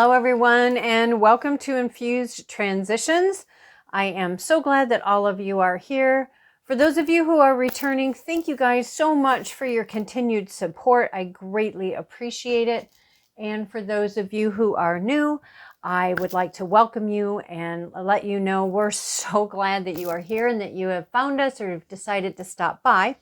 Hello everyone and welcome to Infused Transitions. I am so glad that all of you are here. For those of you who are returning, thank you guys so much for your continued support. I greatly appreciate it. And for those of you who are new, I would like to welcome you and let you know we're so glad that you are here and that you have found us or have decided to stop by.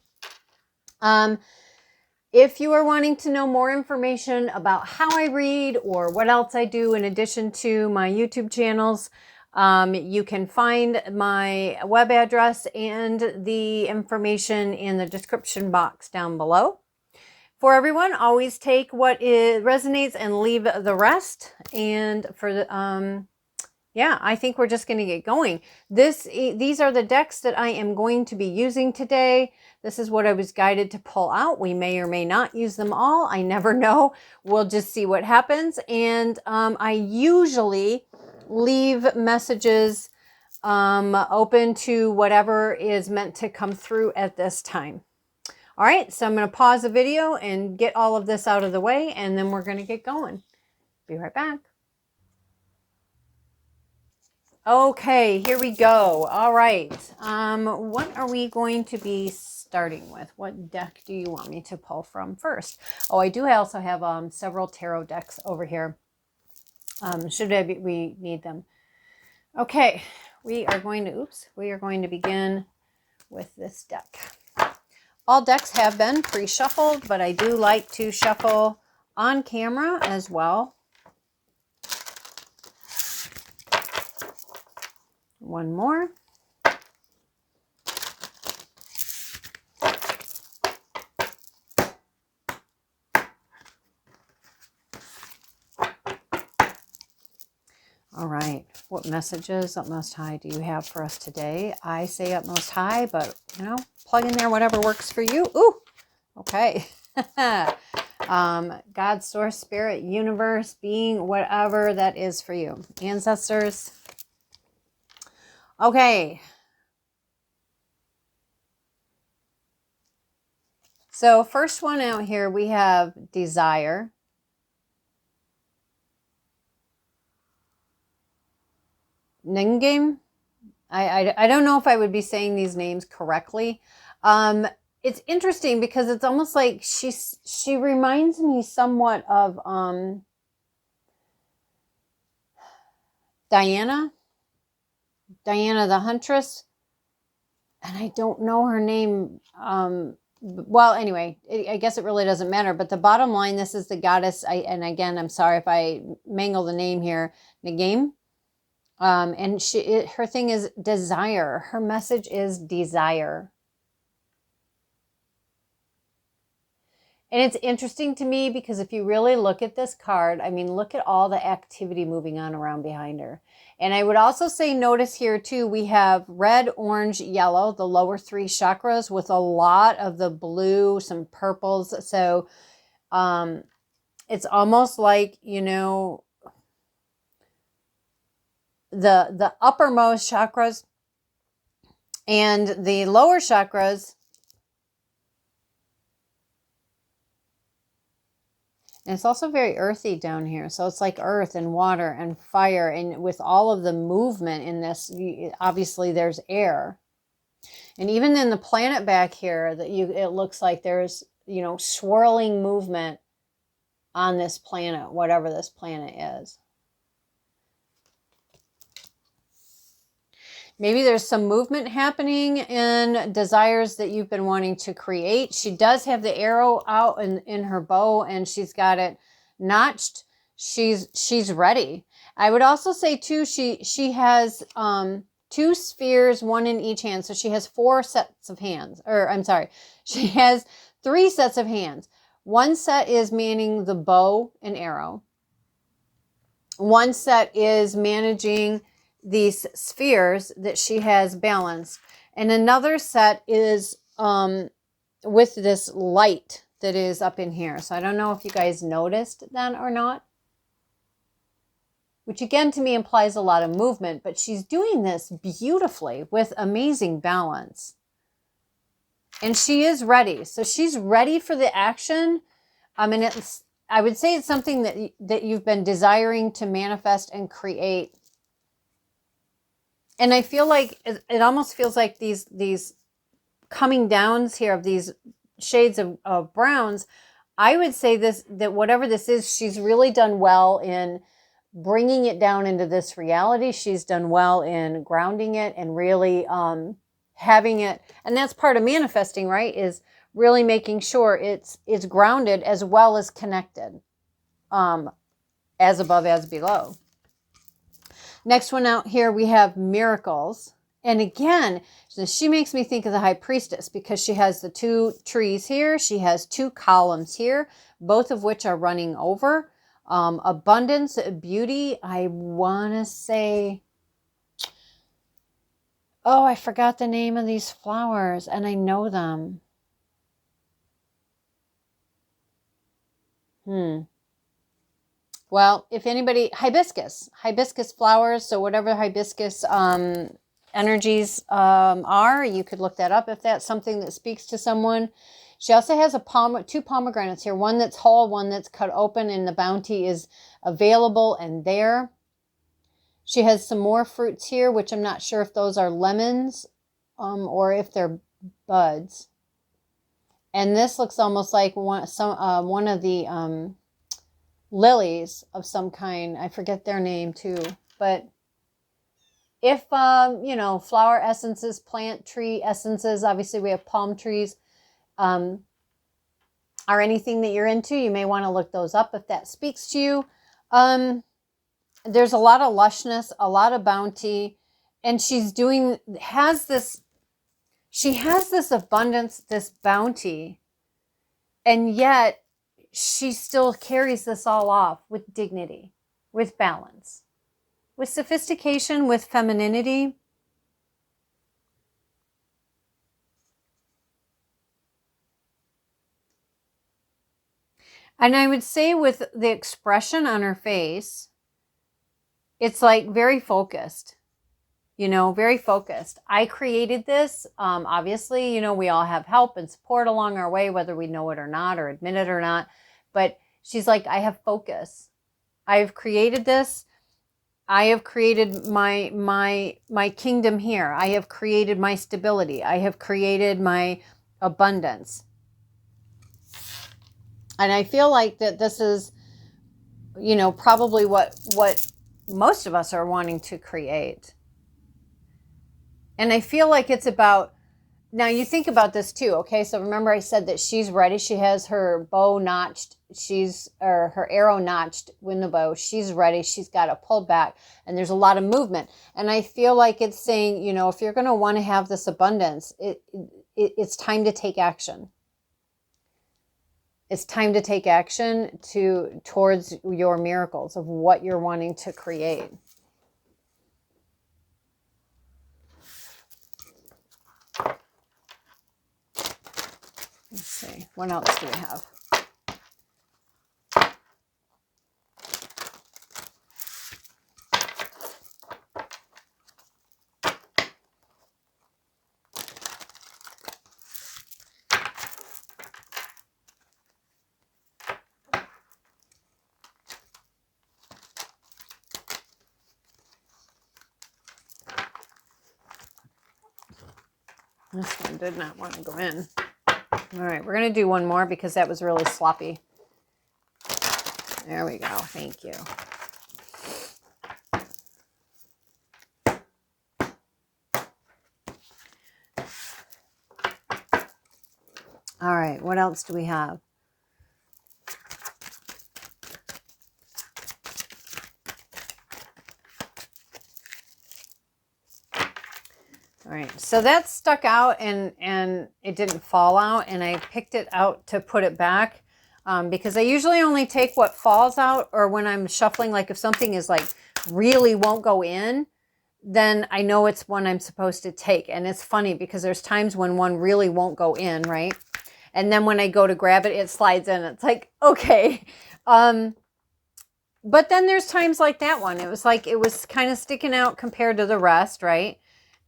If you are wanting to know more information about how I read or what else I do in addition to my YouTube channels, you can find my web address and the information in the description box down below. For everyone, always take what resonates and leave the rest. And for the, yeah, I think we're just going to get going. These are the decks that I am going to be using today. This is what I was guided to pull out. We may or may not use them all. I never know. We'll just see what happens. And I usually leave messages open to whatever is meant to come through at this time. All right, so I'm going to pause the video and get all of this out of the way, and then we're going to get going. Be right back. Okay, here we go. All right. What are we going to be starting with? What deck do you want me to pull from first? Oh, I do also have several tarot decks over here. We need them. Okay, we are going to begin with this deck. All decks have been pre-shuffled, but I do like to shuffle on camera as well. One more. All right. What messages up Most High do you have for us today? I say up Most High, but, you know, plug in there whatever works for you. Ooh, okay. God, Source, Spirit, Universe, Being, whatever that is for you. Ancestors. Okay. So first one out here, we have Desire. Ningame. I don't know if I would be saying these names correctly. It's interesting because it's almost like she reminds me somewhat of Diana the Huntress, and I don't know her name. Well, anyway, I guess it really doesn't matter. But the bottom line, this is the goddess. And again, I'm sorry if I mangle the name here. Nagame. And her thing is desire. Her message is desire. And it's interesting to me because if you really look at this card, I mean, look at all the activity moving on around behind her. And I would also say, notice here too, we have red, orange, yellow, the lower three chakras with a lot of the blue, some purples. So it's almost like, you know, the uppermost chakras and the lower chakras. And it's also very earthy down here. So it's like earth and water and fire. And with all of the movement in this, obviously there's air. And even in the planet back here, it looks like there's, you know, swirling movement on this planet, whatever this planet is. Maybe there's some movement happening in desires that you've been wanting to create. She does have the arrow out in her bow, and she's got it notched. She's ready. I would also say too, she has two spheres, one in each hand. So she has four sets of hands, or I'm sorry, she has three sets of hands. One set is manning the bow and arrow. One set is managing these spheres that she has balanced. And another set is with this light that is up in here. So I don't know if you guys noticed that or not. Which again to me implies a lot of movement, but she's doing this beautifully with amazing balance. And she is ready. So she's ready for the action. I mean, I would say it's something that you've been desiring to manifest and create. And I feel like it almost feels like these coming downs here of these shades of browns. I would say that whatever this is, she's really done well in bringing it down into this reality. She's done well in grounding it and really having it. And that's part of manifesting, right? Is really making sure it's grounded as well as connected, as above, as below. Next one out here, we have miracles. And again, she makes me think of the high priestess because she has the 2 trees here. She has 2 columns here, both of which are running over. Abundance, beauty. I want to say, oh, I forgot the name of these flowers and I know them. Well, if anybody, hibiscus flowers. So whatever hibiscus energies are, you could look that up if that's something that speaks to someone. She also has 2 pomegranates here, one that's whole, one that's cut open, and the bounty is available and there. She has some more fruits here, which I'm not sure if those are lemons or if they're buds. And this looks almost like one of the lilies of some kind. I forget their name too, but if flower essences, plant tree essences, obviously we have palm trees, are anything that you're into, you may want to look those up if that speaks to you. There's a lot of lushness, a lot of bounty, and she has this abundance, this bounty, and yet she still carries this all off with dignity, with balance, with sophistication, with femininity. And I would say with the expression on her face, it's like very focused, very focused. I created this. Obviously, we all have help and support along our way, whether we know it or not, or admit it or not. But she's like, I have focus. I have created this. I have created my kingdom here. I have created my stability. I have created my abundance. And I feel like that this is, probably what most of us are wanting to create. And I feel like it's about, now you think about this too, okay? So remember I said that she's ready. She has her bow notched. Her arrow notched in the bow. She's ready. She's got to pull back. And there's a lot of movement. And I feel like it's saying, if you're going to want to have this abundance, it's time to take action. It's time to take action towards your miracles of what you're wanting to create. Let's see, what else do we have? This one did not want to go in. All right, we're going to do one more because that was really sloppy. There we go. Thank you. All right, what else do we have? All right, so that stuck out and it didn't fall out, and I picked it out to put it back because I usually only take what falls out, or when I'm shuffling, like if something is like really won't go in, then I know it's one I'm supposed to take. And it's funny because there's times when one really won't go in, right? And then when I go to grab it, it slides in. It's like, okay. But then there's times like that one. It was like, it was kind of sticking out compared to the rest, right?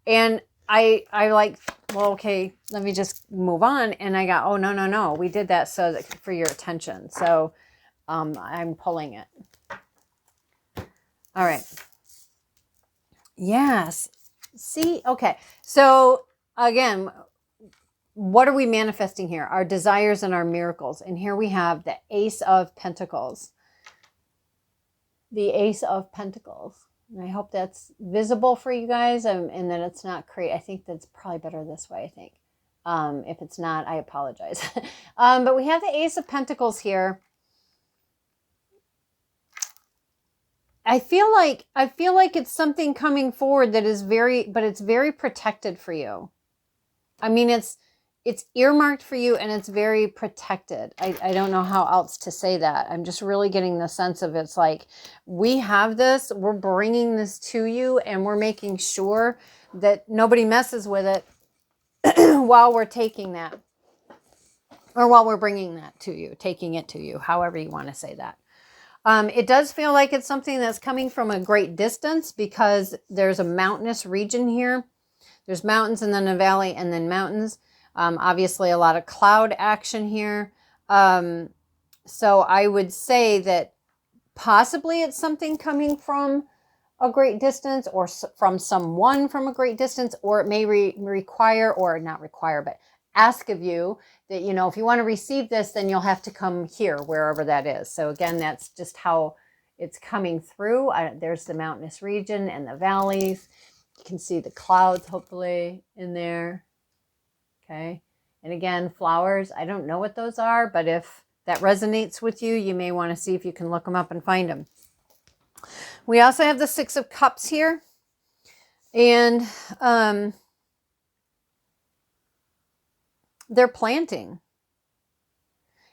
And I like, well, okay, let me just move on. And I got, oh, no, we did that so that for your attention. So I'm pulling it. All right. Yes. See? Okay. So again, what are we manifesting here? Our desires and our miracles. And here we have the Ace of Pentacles. The Ace of Pentacles. And I hope that's visible for you guys, and that it's not crazy. I think that's probably better this way, I think. If it's not, I apologize. But we have the Ace of Pentacles here. I feel like it's something coming forward that is it's very protected for you. I mean, it's earmarked for you, and it's very protected. I don't know how else to say that. I'm just really getting the sense of it's like, we have this, we're bringing this to you, and we're making sure that nobody messes with it while we're taking that, or while we're bringing that to you, taking it to you, however you want to say that. It does feel like it's something that's coming from a great distance, because there's a mountainous region here. There's mountains, and then a valley, and then mountains. Obviously, a lot of cloud action here. So I would say that possibly it's something coming from a great distance, or from someone from a great distance, or it may require, or not require, but ask of you that, you know, if you want to receive this, then you'll have to come here, wherever that is. So again, that's just how it's coming through. There's the mountainous region and the valleys. You can see the clouds, hopefully, in there. Okay. And again, flowers, I don't know what those are, but if that resonates with you, you may want to see if you can look them up and find them. We also have the Six of Cups here. And they're planting.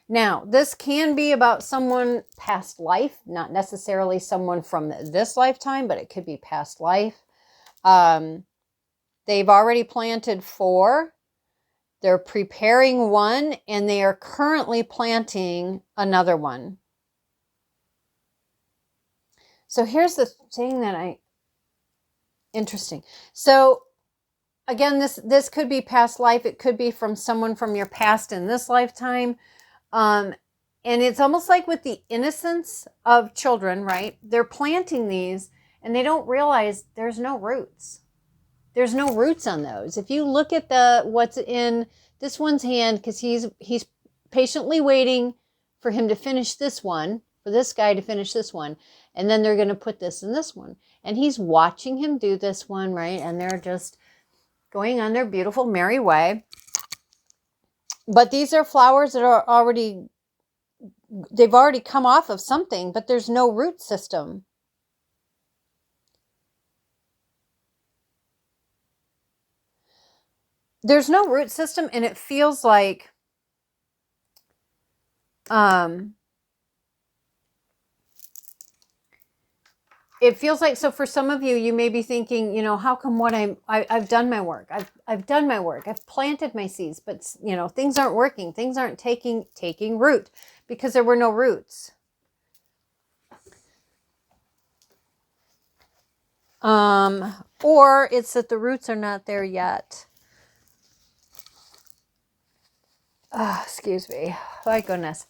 Now, this can be about someone past life, not necessarily someone from this lifetime, but it could be past life. They've already planted 4. They're preparing 1, and they are currently planting another one. So here's the thing that interesting. So again, this could be past life. It could be from someone from your past in this lifetime. And it's almost like with the innocence of children, right? They're planting these, and they don't realize there's no roots. There's no roots on those. If you look at what's in this one's hand, because he's patiently waiting for him to finish this one, for this guy to finish this one, and then they're going to put this in this one. And he's watching him do this one, right? And they're just going on their beautiful merry way. But these are flowers that are they've already come off of something, but there's no root system. There's no root system, and it feels like so for some of you, you may be thinking, you know, how come I've done my work. I've done my work. I've planted my seeds, but you know, things aren't working. Things aren't taking root because there were no roots. Or it's that the roots are not there yet. Excuse me. My goodness.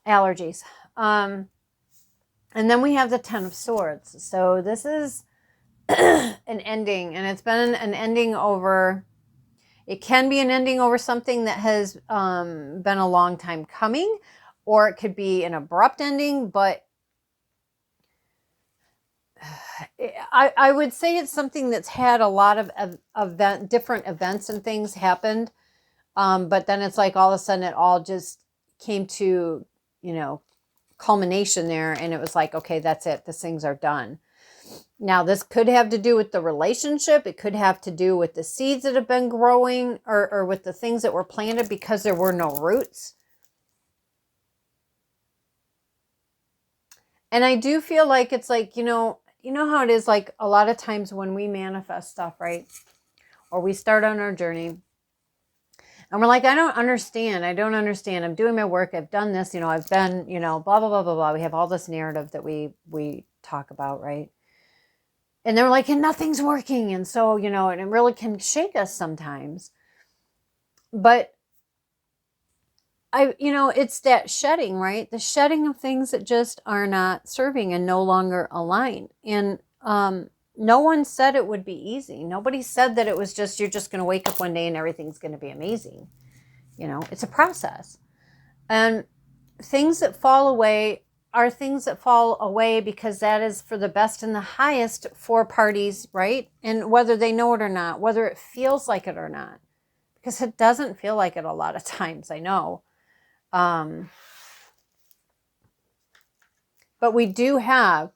Allergies. And then we have the Ten of Swords. So this is an ending, and it's been an ending over, it can be an ending over something that has been a long time coming, or it could be an abrupt ending, but I would say it's something that's had a lot of different events and things happened. But then it's like all of a sudden it all just came to, you know, culmination there. And it was like, okay, that's it. The things are done. Now, this could have to do with the relationship. It could have to do with the seeds that have been growing, or with the things that were planted because there were no roots. And I do feel like it's like, you know how it is, like a lot of times when we manifest stuff, right? Or we start on our journey, and we're like, I don't understand. I'm doing my work. I've done this, you know, I've been, you know, blah, blah, blah, blah, blah. We have all this narrative that we talk about, right? And they're like, and nothing's working. And so, you know, and it really can shake us sometimes. But it's that shedding, right? The shedding of things that just are not serving and no longer align. And no one said it would be easy. Nobody said that it was just, you're just going to wake up one day and everything's going to be amazing. It's a process. And things that fall away are things that fall away because that is for the best and the highest for parties, right? And whether they know it or not, whether it feels like it or not, because it doesn't feel like it a lot of times, I know. But we do have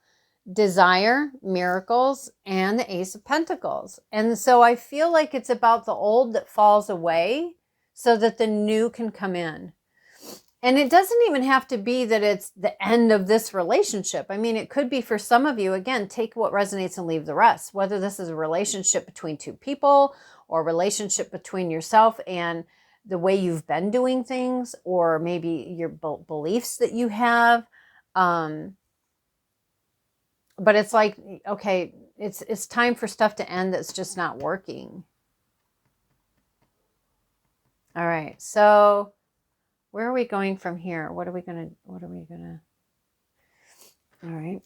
desire, miracles, and the Ace of Pentacles. And so I feel like it's about the old that falls away so that the new can come in. And it doesn't even have to be that it's the end of this relationship. I mean, it could be for some of you, again, take what resonates and leave the rest. Whether this is a relationship between two people or a relationship between yourself and the way you've been doing things, or maybe your beliefs that you have. But it's like, okay, it's time for stuff to end that's just not working. All right, so where are we going from here? What are we gonna, all right.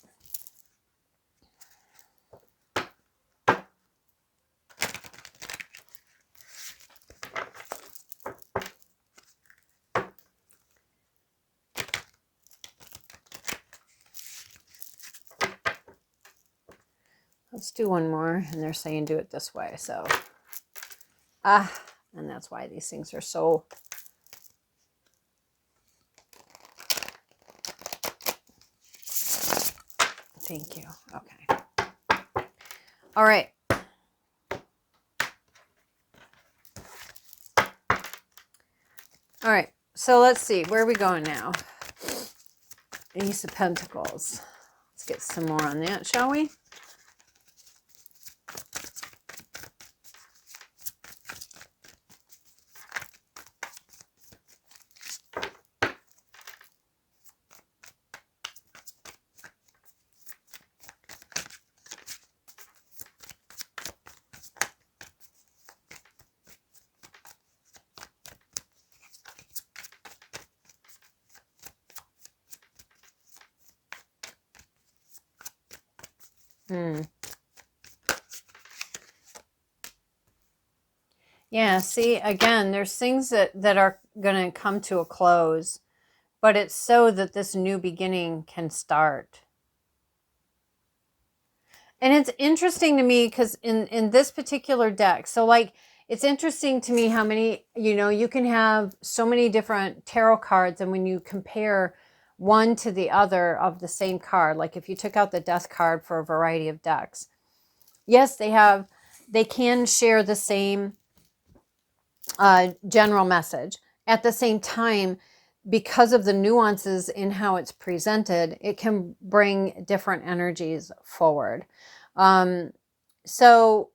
Let's do one more, and they're saying do it this way, so. And that's why these things are so. Thank you. Okay. All right. All right. So let's see. Where are we going now? Ace of Pentacles. Let's get some more on that, shall we? Yeah, see, again, there's things that are going to come to a close, but it's so that this new beginning can start. And it's interesting to me because in this particular deck, so like, it's interesting to me how many, you can have so many different tarot cards, and when you compare one to the other of the same card, like if you took out the Death card for a variety of decks, yes, they can share the same general message. At the same time, because of the nuances in how it's presented, it can bring different energies forward. So,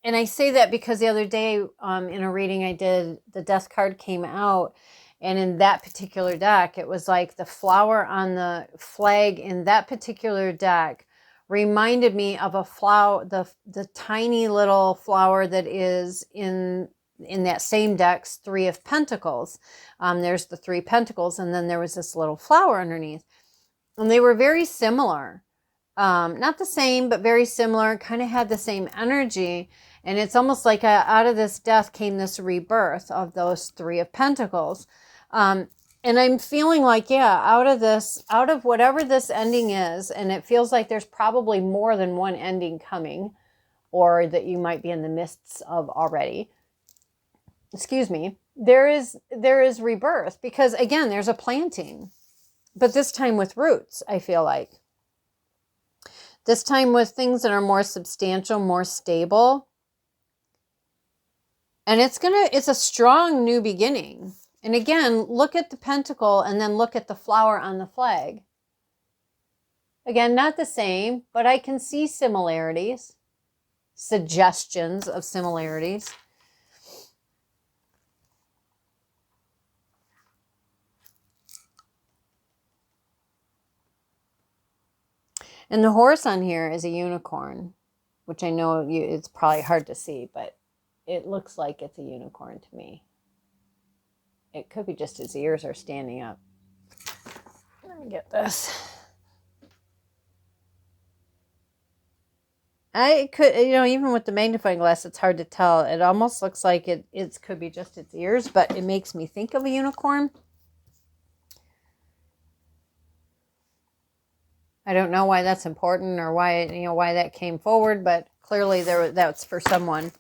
and I say that because the other day in a reading I did, the Death card came out, and in that particular deck, it was like the flower on the flag in that particular deck reminded me of a flower, the tiny little flower that is in that same deck's Three of Pentacles. There's the Three Pentacles, and then there was this little flower underneath. And they were very similar. Not the same, but very similar, kind of had the same energy. And it's almost like out of this death came this rebirth of those Three of Pentacles. And I'm feeling like, yeah, out of whatever this ending is, and it feels like there's probably more than one ending coming, or that you might be in the midst of already. Excuse me. There is rebirth, because again, there's a planting, but this time with roots, I feel like. This time with things that are more substantial, more stable. And it's a strong new beginning. And again, look at the pentacle and then look at the flower on the flag. Again, not the same, but I can see similarities, suggestions of similarities. And the horse on here is a unicorn, which I know it's probably hard to see, but it looks like it's a unicorn to me. It could be just his ears are standing up. Let me get this. I could, even with the magnifying glass, it's hard to tell. It almost looks like it could be just its ears, but it makes me think of a unicorn. I don't know why that's important or why, why that came forward, but clearly that's for someone.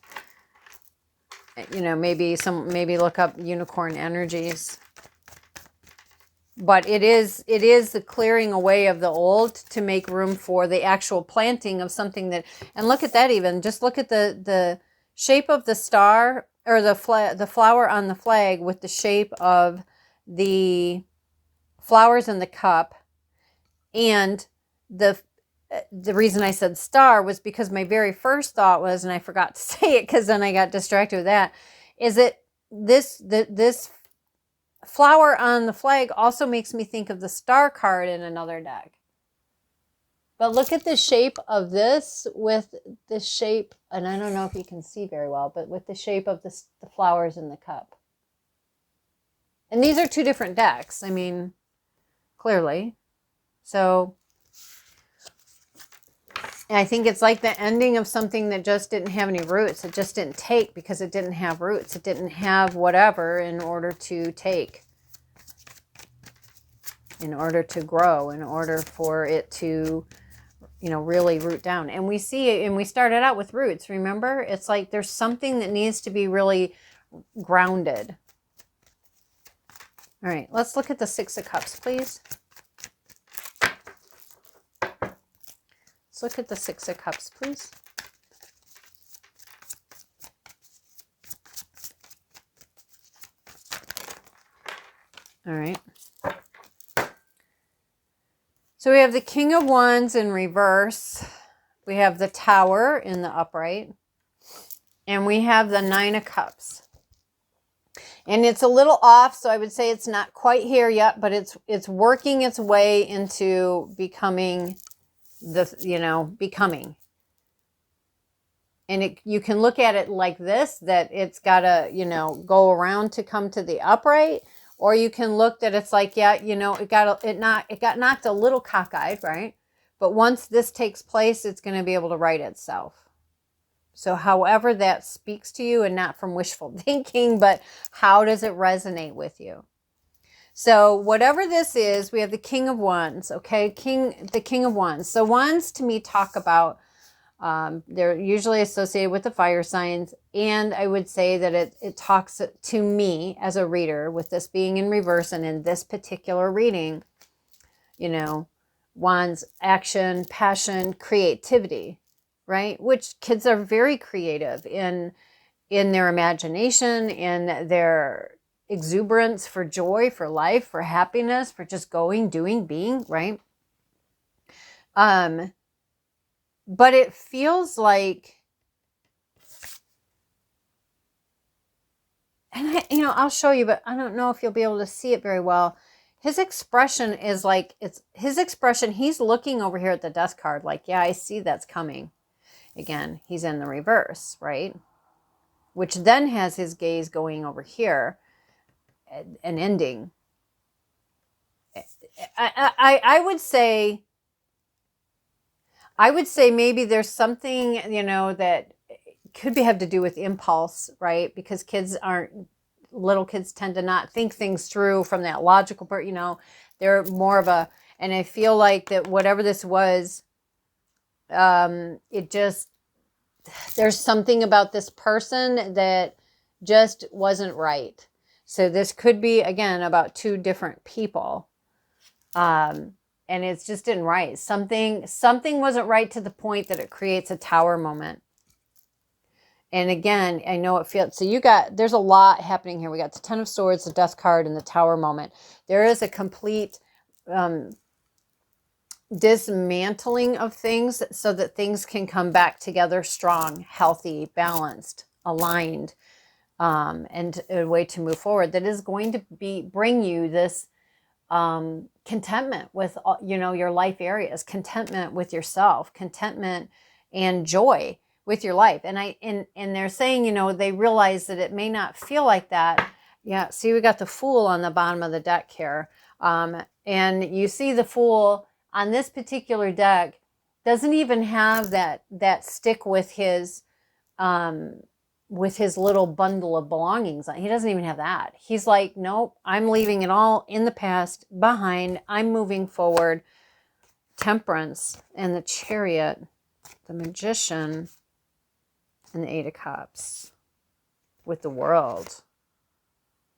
Maybe look up unicorn energies. But it is the clearing away of the old to make room for the actual planting of something that, and look at that even, just look at the shape of the star or the flower on the flag with the shape of the flowers in the cup. And the reason I said star was because my very first thought was, and I forgot to say it because then I got distracted with that, is that this flower on the flag also makes me think of the star card in another deck. But look at the shape of this with the shape, and I don't know if you can see very well, but with the shape of the flowers in the cup. And these are two different decks, I mean, clearly. So I think it's like the ending of something that just didn't have any roots. It just didn't take because it didn't have roots. It didn't have whatever in order to take, in order to grow, in order for it to, really root down. And we see it, and we started out with roots, remember? It's like there's something that needs to be really grounded. All right, let's look at the Six of Cups, please. Let's look at the Six of Cups, please. All right. So we have the King of Wands in reverse. We have the Tower in the upright. And we have the Nine of Cups. And it's a little off, so I would say it's not quite here yet, but it's working its way into becoming becoming. And you can look at it like this, that it's got to, go around to come to the upright, or you can look that it's like, yeah, it got knocked a little cockeyed, right? But once this takes place, it's going to be able to right itself. So however that speaks to you, and not from wishful thinking, but how does it resonate with you? So whatever this is, we have the King of Wands, okay? The King of Wands. So wands to me talk about, they're usually associated with the fire signs. And I would say that it talks to me as a reader, with this being in reverse and in this particular reading, wands, action, passion, creativity, right? Which kids are very creative in their imagination, in their exuberance for joy, for life, for happiness, for just going, doing, being, right? But it feels like, and I'll show you, but I don't know if you'll be able to see it very well. His expression is like, he's looking over here at the Death card like, yeah, I see that's coming. Again, he's in the reverse, right? Which then has his gaze going over here, an ending. I would say maybe there's something, that could have to do with impulse, right? Because little kids tend to not think things through from that logical part, they're more of and I feel like that whatever this was, there's something about this person that just wasn't right. So this could be, again, about two different people. And it just didn't right. Something wasn't right to the point that it creates a tower moment. And again, I know it feels, so there's a lot happening here. We got the Ten of Swords, the Death card, and the Tower moment. There is a complete dismantling of things so that things can come back together strong, healthy, balanced, aligned, and a way to move forward that is going to bring you this contentment with, your life areas, contentment with yourself, contentment and joy with your life. And they're saying, they realize that it may not feel like that, Yeah, see, we got the Fool on the bottom of the deck here. And you see the Fool on this particular deck doesn't even have that stick with his little bundle of belongings. He doesn't even have that. He's like, nope, I'm leaving it all in the past behind. I'm moving forward. Temperance and the Chariot, the Magician, and the Eight of Cups with the World.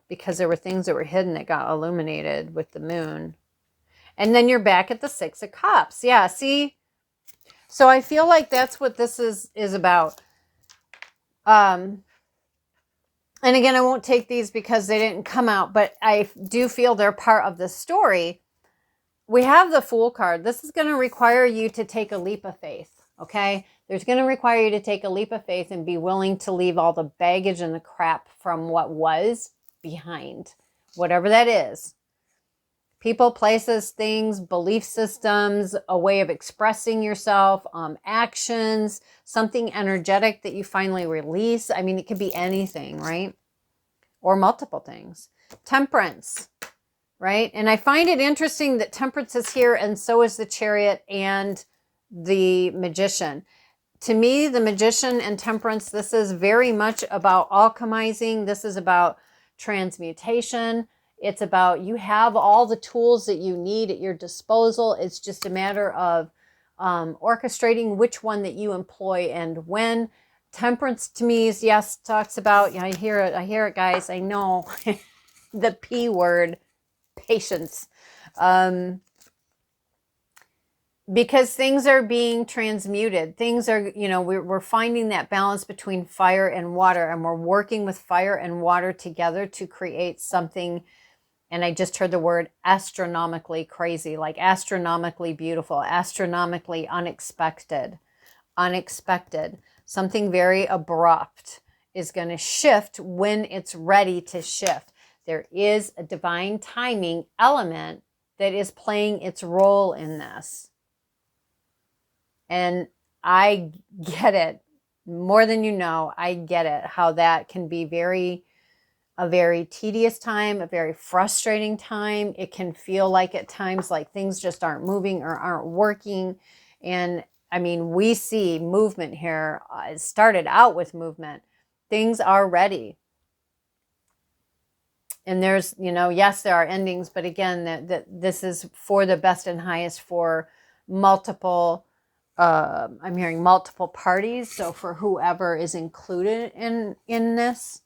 Because there were things that were hidden that got illuminated with the Moon. And then you're back at the Six of Cups. Yeah, see? So I feel like that's what this is about. And again, I won't take these because they didn't come out, but I do feel they're part of the story. We have the Fool card. This is going to require you to take a leap of faith, okay? There's going to require you to take a leap of faith and be willing to leave all the baggage and the crap from what was behind, whatever that is. People, places, things, belief systems, a way of expressing yourself, actions, something energetic that you finally release. I mean, it could be anything, right? Or multiple things. Temperance, right? And I find it interesting that Temperance is here and so is the Chariot and the Magician. To me, the Magician and Temperance, this is very much about alchemizing. This is about transmutation. It's about you have all the tools that you need at your disposal. It's just a matter of orchestrating which one that you employ and when. Temperance to me is, yes, talks about, yeah, I hear it, guys. I know the P word, patience. Because things are being transmuted. Things are, we're finding that balance between fire and water, and we're working with fire and water together to create something. And I just heard the word astronomically crazy, like astronomically beautiful, astronomically unexpected. Unexpected. Something very abrupt is going to shift when it's ready to shift. There is a divine timing element that is playing its role in this. And I get it more than you know. I get it, how that can be a very tedious time, a very frustrating time. It can feel like at times like things just aren't moving or aren't working. And I mean, we see movement here. It started out with movement. Things are ready. And there's, yes, there are endings, but again, this is for the best and highest for multiple, I'm hearing multiple parties. So for whoever is included in this,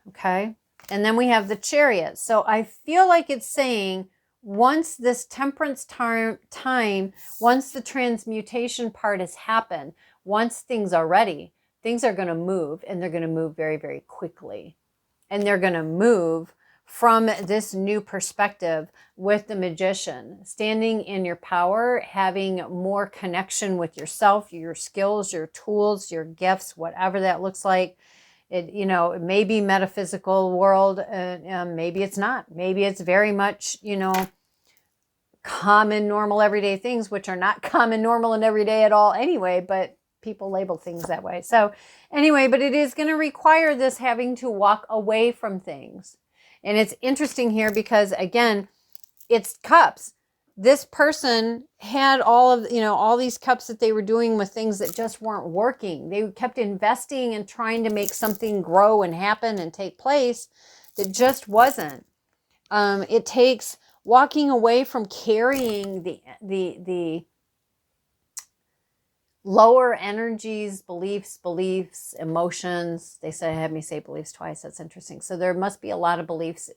okay. And then we have the Chariot. So I feel like it's saying once this Temperance time, once the transmutation part has happened, once things are ready, things are going to move, and they're going to move very, very quickly. And they're going to move from this new perspective with the Magician, standing in your power, having more connection with yourself, your skills, your tools, your gifts, whatever that looks like. It, it may be metaphysical world, maybe it's not. Maybe it's very much, common, normal, everyday things, which are not common, normal, and everyday at all anyway, but people label things that way. So anyway, but it is going to require this having to walk away from things. And it's interesting here because, again, it's cups. This person had all these cups that they were doing with things that just weren't working. They kept investing and trying to make something grow and happen and take place that just wasn't. It takes walking away from carrying the lower energies, beliefs, emotions. They said, had me say beliefs twice. That's interesting. So there must be a lot of beliefs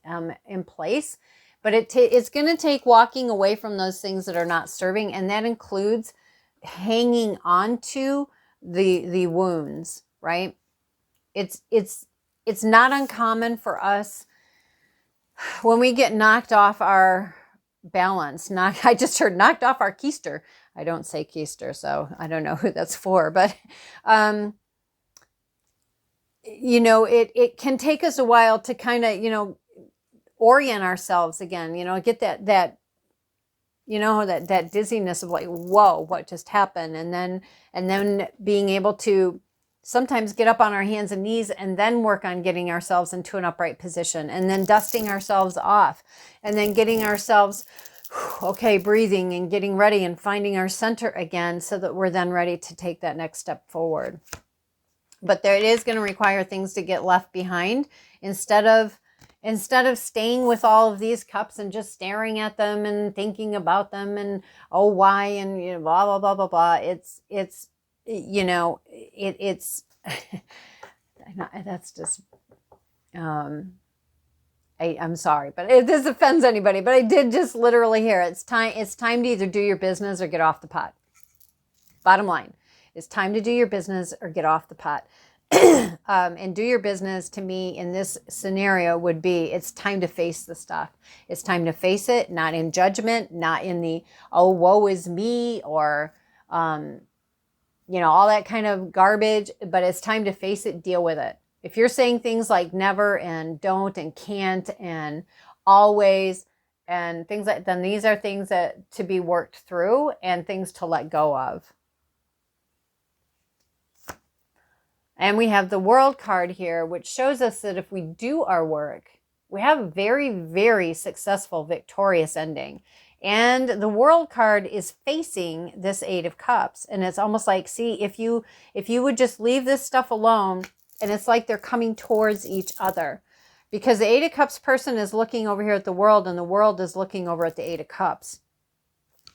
in place. But it's going to take walking away from those things that are not serving, and that includes hanging on to the wounds, right? It's not uncommon for us when we get knocked off our balance. I just heard knocked off our keister. I don't say keister, so I don't know who that's for, but it can take us a while to kind of orient ourselves again, get that that dizziness of like, whoa, what just happened? And then being able to sometimes get up on our hands and knees and then work on getting ourselves into an upright position, and then dusting ourselves off, and then getting ourselves, okay, breathing and getting ready and finding our center again so that we're then ready to take that next step forward. But there, it is going to require things to get left behind instead of staying with all of these cups and just staring at them and thinking about them and, oh, why, and, you know, blah, blah, blah, blah, blah. It's, you know, it's, that's just, I'm sorry, but if this offends anybody, but I did just literally hear it's time to either do your business or get off the pot. Bottom line, it's time to do your business or get off the pot. And do your business, to me, in this scenario would be, it's time to face the stuff. It's time to face it, not in judgment, not in the, oh, woe is me, or, you know, all that kind of garbage, but it's time to face it, deal with it. If you're saying things like never and don't and can't and always and things like, then these are things that to be worked through and things to let go of. And we have the World card here, which shows us that if we do our work, we have a very, very successful, victorious ending. And the World card is facing this Eight of Cups. And it's almost like, see, if you would just leave this stuff alone, and it's like they're coming towards each other. Because the Eight of Cups person is looking over here at the world, and the world is looking over at the Eight of Cups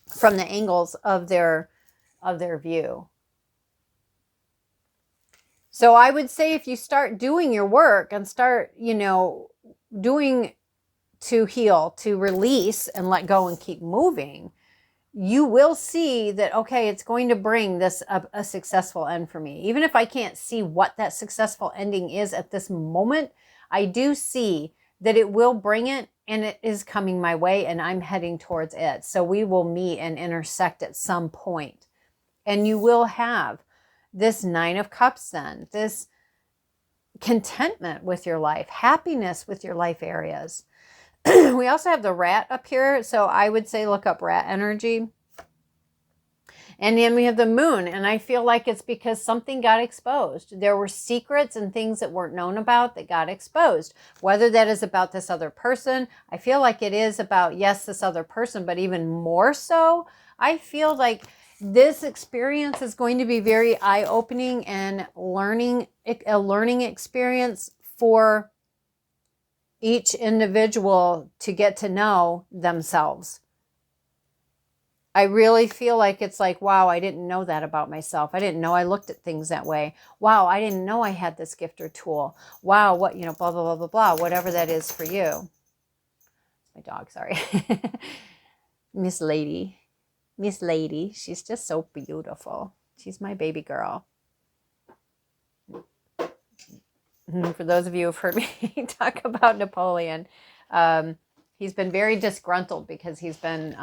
from the angles of their view. So I would say if you start doing your work and start, you know, doing to heal, to release and let go and keep moving, you will see that, okay, it's going to bring this a successful end for me. Even if I can't see what that successful ending is at this moment, I do see that it will bring it, and it is coming my way, and I'm heading towards it. So we will meet and intersect at some point. And you will have this Nine of Cups then, this contentment with your life, happiness with your life areas. We also have the Rat up here. So I would say look up Rat energy. And then we have the Moon. And I feel like it's because something got exposed. There were secrets and things that weren't known about that got exposed. Whether that is about this other person, I feel like it is about, yes, this other person, but even more so, I feel like this experience is going to be very eye-opening and a learning experience for each individual to get to know themselves. I really feel like it's like, wow, I didn't know that about myself. I didn't know I looked at things that way. Wow, I didn't know I had this gift or tool. Wow, what, you know, blah, blah, blah, blah, blah, whatever that is for you. My dog, sorry. Miss Lady, she's just so beautiful. She's my baby girl. For those of you who've heard me talk about Napoleon, he's been very disgruntled because he's been,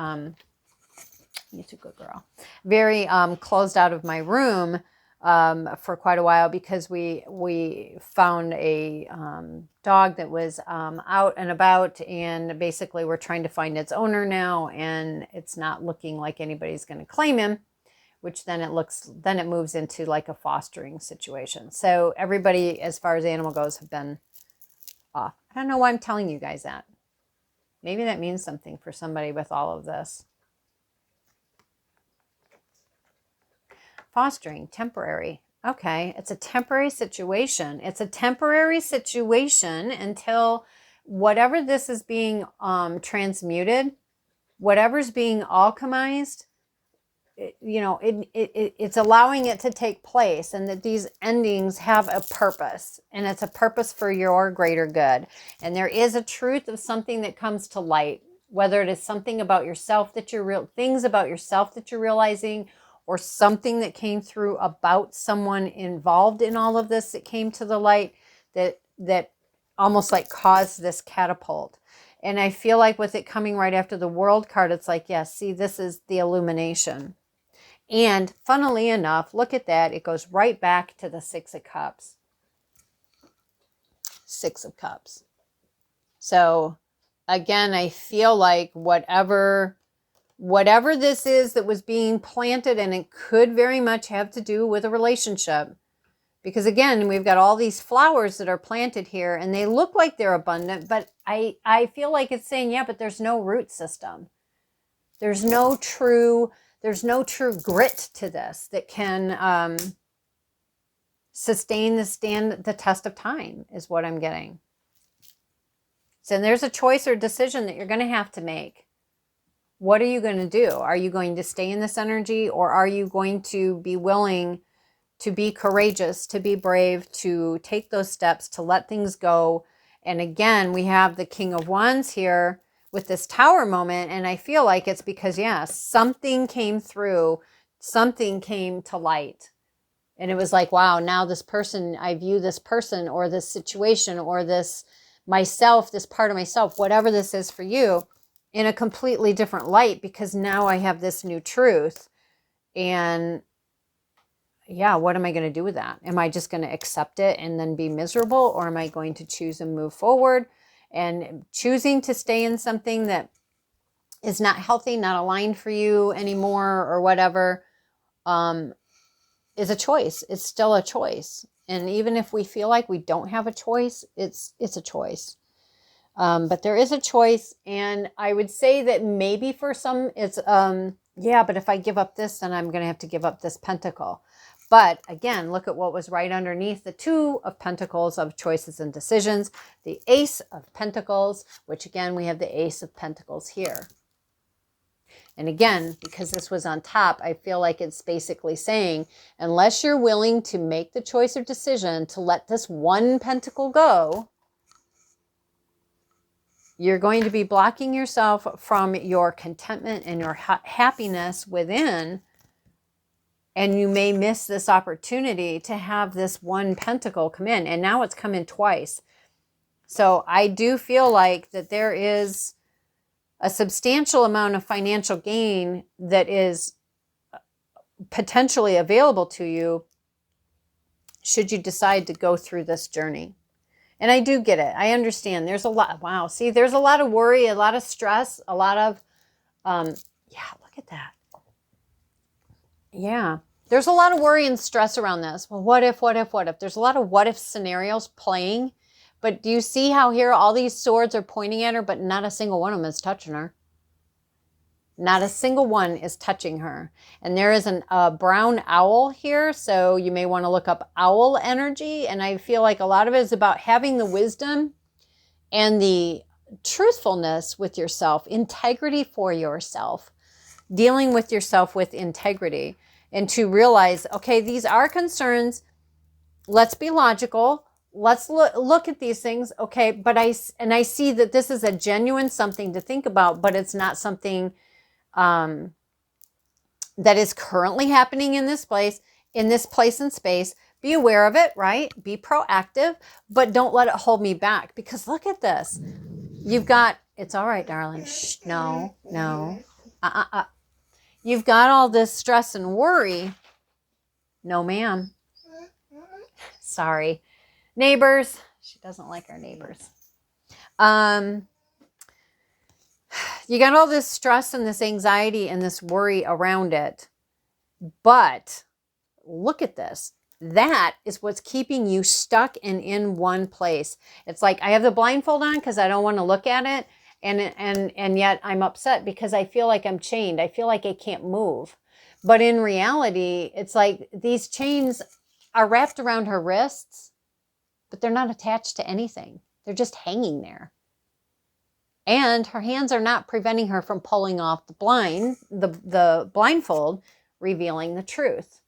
you're too good, girl, very closed out of my room for quite a while because we found a dog that was out and about, and basically we're trying to find its owner now, and it's not looking like anybody's going to claim him, which then it moves into like a fostering situation. So everybody, as far as animal goes, have been off. I don't know why I'm telling you guys that. Maybe that means something for somebody with all of this. Fostering, temporary. Okay, it's a temporary situation. It's a temporary situation until whatever this is being transmuted, whatever's being alchemized, it's allowing it to take place, and that these endings have a purpose, and it's a purpose for your greater good. And there is a truth of something that comes to light, whether it is something about yourself that things about yourself that you're realizing, or something that came through about someone involved in all of this that came to the light that almost like caused this catapult. And I feel like with it coming right after the World card, it's like, yes, see, this is the illumination. And funnily enough, look at that. It goes right back to the Six of Cups. Six of Cups. So again, I feel like whatever this is that was being planted, and it could very much have to do with a relationship, Because again, we've got all these flowers that are planted here and they look like they're abundant, but I feel like it's saying, yeah, but there's no root system. There's no true grit to this that can sustain the test of time is what I'm getting. So there's a choice or decision that you're going to have to make. What are you going to do? Are you going to stay in this energy, or are you going to be willing to be courageous, to be brave, to take those steps, to let things go? And again, we have the King of Wands here with this Tower moment. And I feel like it's because, yeah, something came through, something came to light. And it was like, wow, now this person, I view this person or this situation or this myself, this part of myself, whatever this is for you, in a completely different light, because now I have this new truth. And yeah, what am I going to do with that? Am I just going to accept it and then be miserable? Or am I going to choose and move forward? And choosing to stay in something that is not healthy, not aligned for you anymore or whatever, is a choice. It's still a choice. And even if we feel like we don't have a choice, it's a choice. But there is a choice. And I would say that maybe for some it's, yeah, but if I give up this, then I'm going to have to give up this pentacle. But again, look at what was right underneath the Two of Pentacles of choices and decisions, the Ace of Pentacles, which again, we have the Ace of Pentacles here. And again, because this was on top, I feel like it's basically saying, unless you're willing to make the choice or decision to let this one pentacle go, you're going to be blocking yourself from your contentment and your happiness within. And you may miss this opportunity to have this one pentacle come in. And now it's come in twice. So I do feel like that there is a substantial amount of financial gain that is potentially available to you should you decide to go through this journey. And I do get it. I understand. There's a lot. Wow. See, there's a lot of worry, a lot of stress, a lot of, yeah, look at that. Yeah. There's a lot of worry and stress around this. Well, what if, what if, what if? There's a lot of what if scenarios playing. But do you see how here all these swords are pointing at her, but not a single one of them is touching her? Not a single one is touching her. And there is a brown owl here, so you may want to look up owl energy. And I feel like a lot of it is about having the wisdom and the truthfulness with yourself, integrity for yourself, dealing with yourself with integrity, and to realize, okay, these are concerns. Let's be logical. Let's look at these things. Okay, but I see that this is a genuine something to think about, but it's not something that is currently happening in this place and space. Be aware of it, right? Be proactive, but don't let it hold me back, because look at this. You've got, it's all right, darling. Shh, no. You've got all this stress and worry. No, ma'am. Sorry. Neighbors. She doesn't like our neighbors. You got all this stress and this anxiety and this worry around it. But look at this. That is what's keeping you stuck and in one place. It's like I have the blindfold on because I don't want to look at it. And yet I'm upset because I feel like I'm chained. I feel like I can't move. But in reality, it's like these chains are wrapped around her wrists, but they're not attached to anything. They're just hanging there. And her hands are not preventing her from pulling off the blindfold, revealing the truth.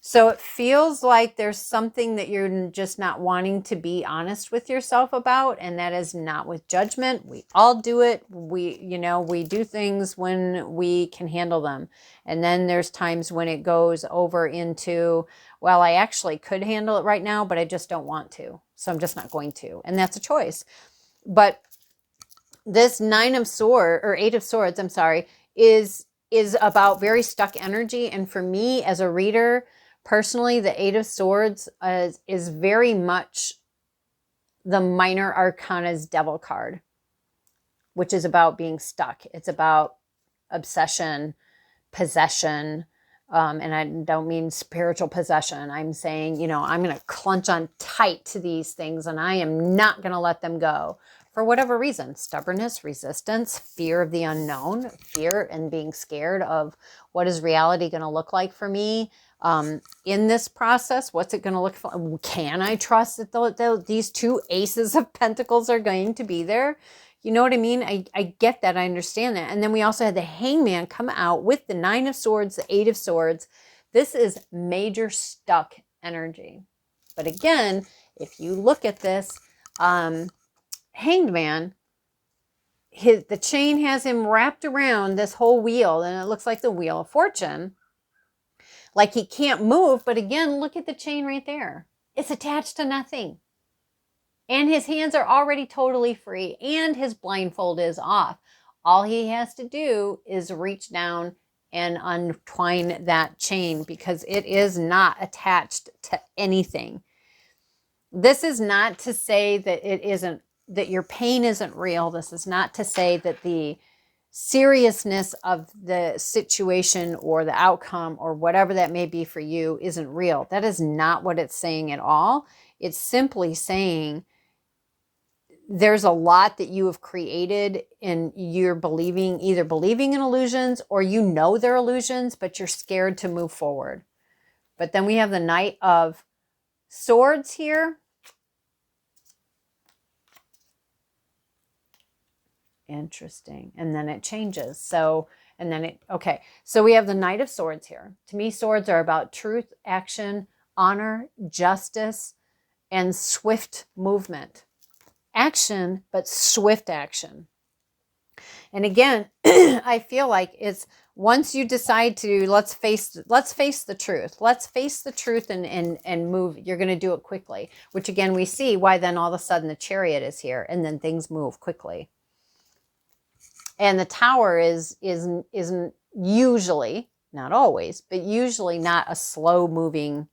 So it feels like there's something that you're just not wanting to be honest with yourself about, and that is not with judgment. We all do it. We do things when we can handle them. And then there's times when it goes over into, well, I actually could handle it right now, but I just don't want to. So I'm just not going to. And that's a choice. But this Eight of Swords, I'm sorry, is about very stuck energy. And for me as a reader, personally, the Eight of Swords is very much the Minor Arcana's Devil card, which is about being stuck. It's about obsession, possession, And I don't mean spiritual possession. I'm saying, you know, I'm going to clench on tight to these things and I am not going to let them go for whatever reason. Stubbornness, resistance, fear of the unknown, fear and being scared of what is reality going to look like for me in this process. What's it going to look like? Can I trust that these two aces of pentacles are going to be there? You know what I mean? I get that. I understand that. And then we also had the Hangman come out with the 9 of Swords, the 8 of Swords. This is major stuck energy. But again, if you look at this, Hanged Man, the chain has him wrapped around this whole wheel, and it looks like the Wheel of Fortune. Like he can't move, but again, look at the chain right there. It's attached to nothing. And his hands are already totally free, and his blindfold is off. All he has to do is reach down and untwine that chain because it is not attached to anything. This is not to say that it isn't, that your pain isn't real. This is not to say that the seriousness of the situation or the outcome or whatever that may be for you isn't real. That is not what it's saying at all. It's simply saying there's a lot that you have created and you're either believing in illusions or you know they're illusions, but you're scared to move forward. But then we have the Knight of Swords here. Interesting. And then it changes. So we have the Knight of Swords here. To me, swords are about truth, action, honor, justice, and swift movement. Action, but swift action. And again, I feel like it's once you decide to let's face the truth. Let's face the truth and move. You're going to do it quickly, which again we see why then all of a sudden the Chariot is here and then things move quickly. And the Tower isn't usually, not always, but usually not a slow moving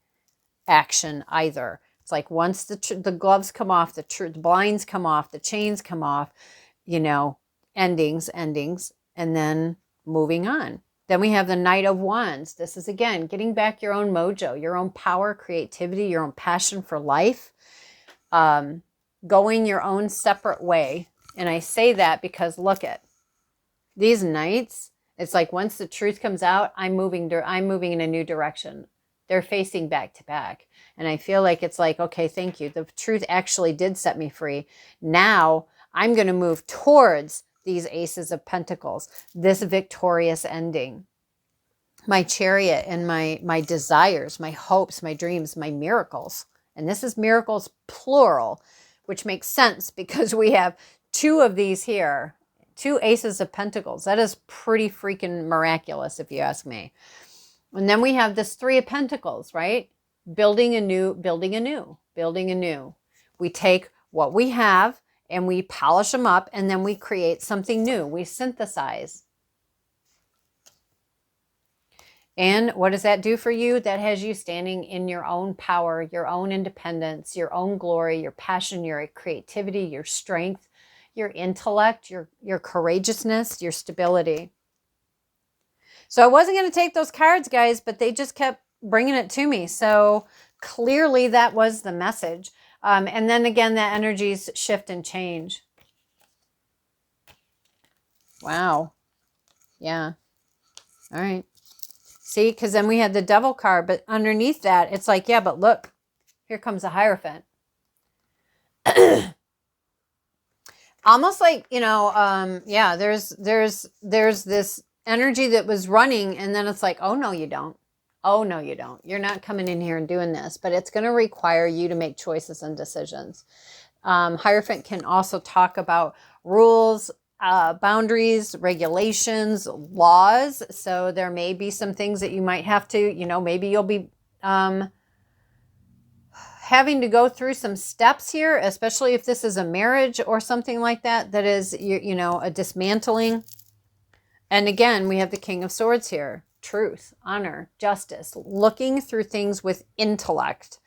action either. It's like once the gloves come off, the blinds come off, the chains come off, you know, endings, and then moving on. Then we have the Knight of Wands. This is, again, getting back your own mojo, your own power, creativity, your own passion for life, going your own separate way. And I say that because look at these knights. It's like once the truth comes out, I'm moving in a new direction. They're facing back to back. And I feel like it's like, okay, thank you. The truth actually did set me free. Now I'm going to move towards these aces of pentacles, this victorious ending. My Chariot and my desires, my hopes, my dreams, my miracles. And this is miracles plural, which makes sense because we have 2 of these here, 2 aces of pentacles. That is pretty freaking miraculous if you ask me. And then we have this 3 of pentacles, right? Building anew. We take what we have and we polish them up and then we create something new. We synthesize. And what does that do for you? That has you standing in your own power, your own independence, your own glory, your passion, your creativity, your strength, your intellect, your courageousness, your stability. So I wasn't going to take those cards, guys, but they just kept bringing it to me. So clearly that was the message. And then again, that energies shift and change. Wow. Yeah. All right. See, because then we had the Devil card, but underneath that, it's like, yeah, but look, here comes the Hierophant. Almost like, you know, yeah, there's this energy that was running and then it's like, oh, no, you don't. Oh, no, you don't. You're not coming in here and doing this, but it's going to require you to make choices and decisions. Hierophant can also talk about rules, boundaries, regulations, laws. So there may be some things that you might have to, you know, maybe you'll be having to go through some steps here, especially if this is a marriage or something like that, that is, you know, a dismantling. And again, we have the King of Swords here. Truth, honor, justice, looking through things with intellect,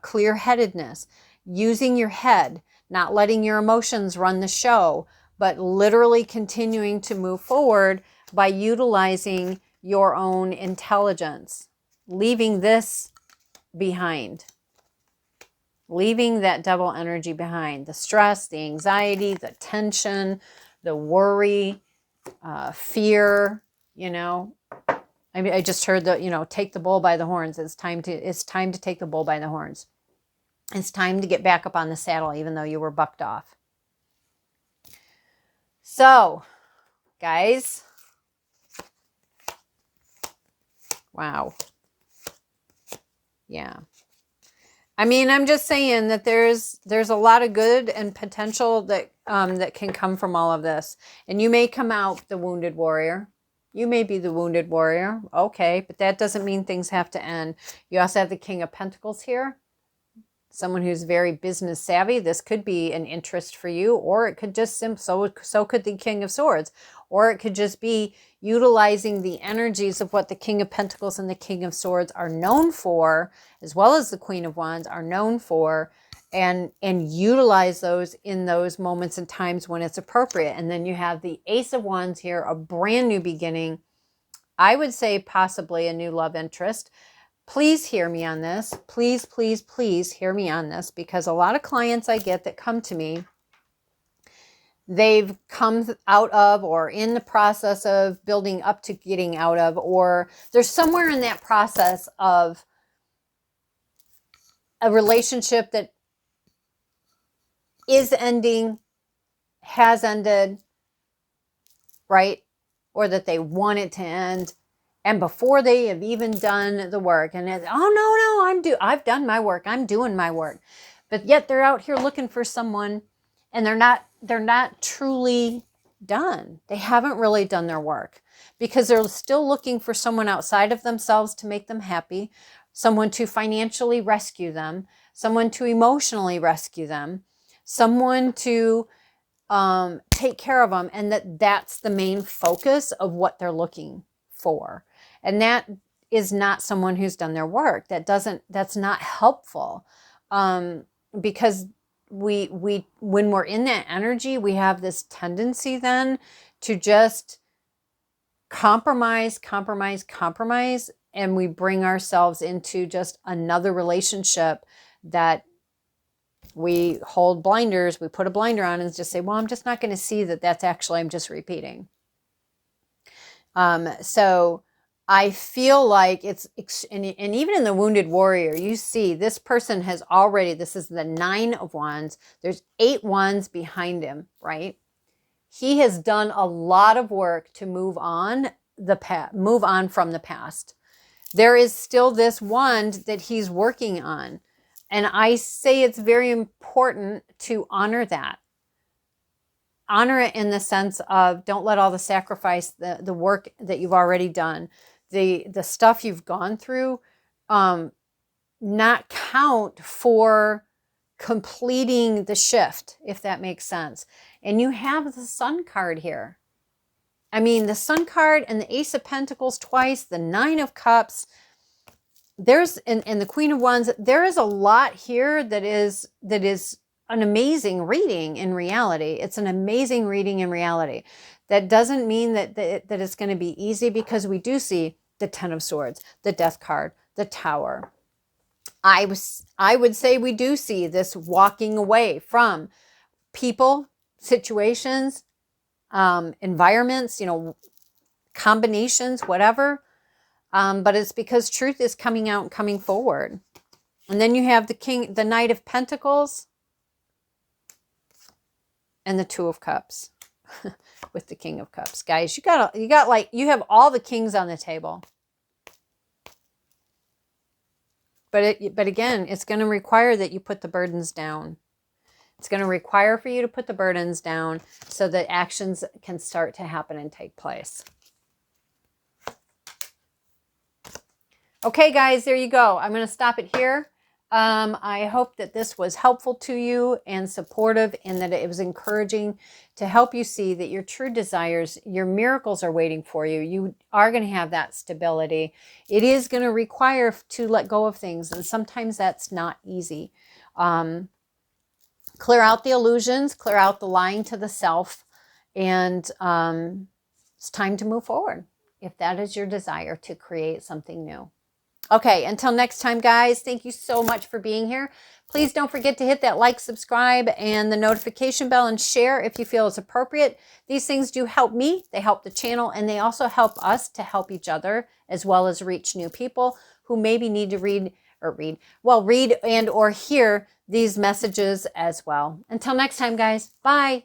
clear-headedness, using your head, not letting your emotions run the show, but literally continuing to move forward by utilizing your own intelligence, leaving this behind, leaving that devil energy behind, the stress, the anxiety, the tension, the worry, fear, you know. I mean, I just heard the, you know, take the bull by the horns. It's time to take the bull by the horns. It's time to get back up on the saddle, even though you were bucked off. So, guys, wow. Yeah. I mean, I'm just saying that there's a lot of good and potential that that can come from all of this. And you may come out the wounded warrior. You may be the wounded warrior. Okay, but that doesn't mean things have to end. You also have the King of Pentacles here. Someone who's very business savvy. This could be an interest for you, or it could just so could the King of Swords, or it could just be utilizing the energies of what the King of Pentacles and the King of Swords are known for, as well as the Queen of Wands are known for, and utilize those in those moments and times when it's appropriate. And then you have the Ace of Wands here, a brand new beginning. I would say possibly a new love interest. Please hear me on this. Please, please, please hear me on this, because a lot of clients I get that come to me, they've come out of or in the process of building up to getting out of, or there's somewhere in that process of a relationship that is ending, has ended, right? Or that they want it to end. And before they have even done the work, and it's, oh no, I've done my work. I'm doing my work. But yet they're out here looking for someone, and they're not truly done. They haven't really done their work, because they're still looking for someone outside of themselves to make them happy, someone to financially rescue them, someone to emotionally rescue them, someone to take care of them, and that's the main focus of what they're looking for. And that is not someone who's done their work. That's not helpful. Because when we're in that energy, we have this tendency then to just compromise, and we bring ourselves into just another relationship that we hold blinders, we put a blinder on and just say, well, I'm just not going to see that that's actually, I'm just repeating. So I feel like it's, and even in the Wounded Warrior, you see this person has already, this is the 9 of Wands. There's 8 wands behind him, right? He has done a lot of work to move on from the past. There is still this wand that he's working on. And I say it's very important to honor that. Honor it in the sense of, don't let all the sacrifice, the work that you've already done, the stuff you've gone through, not count for completing the shift, if that makes sense. And you have the Sun card here. I mean, the Sun card and the Ace of Pentacles twice, the 9 of Cups. There's, and the Queen of Wands, there is a lot here that is an amazing reading in reality. It's an amazing reading in reality. That doesn't mean that it's going to be easy, because we do see the 10 of Swords, the Death card, the Tower. I would say we do see this walking away from people, situations, environments, you know, combinations, whatever. But it's because truth is coming out and coming forward. And then you have the Knight of Pentacles and the 2 of Cups with the King of Cups. Guys, you have all the kings on the table. But again, it's going to require that you put the burdens down. It's going to require for you to put the burdens down so that actions can start to happen and take place. Okay, guys, there you go. I'm going to stop it here. I hope that this was helpful to you and supportive, and that it was encouraging to help you see that your true desires, your miracles are waiting for you. You are going to have that stability. It is going to require to let go of things, and sometimes that's not easy. Clear out the illusions, clear out the lying to the self, and it's time to move forward. if that is your desire to create something new. Okay, until next time, guys, thank you so much for being here. Please don't forget to hit that like, subscribe, and the notification bell, and share if you feel it's appropriate. These things do help me. They help the channel, and they also help us to help each other, as well as reach new people who maybe need to read and or hear these messages as well. Until next time, guys. Bye.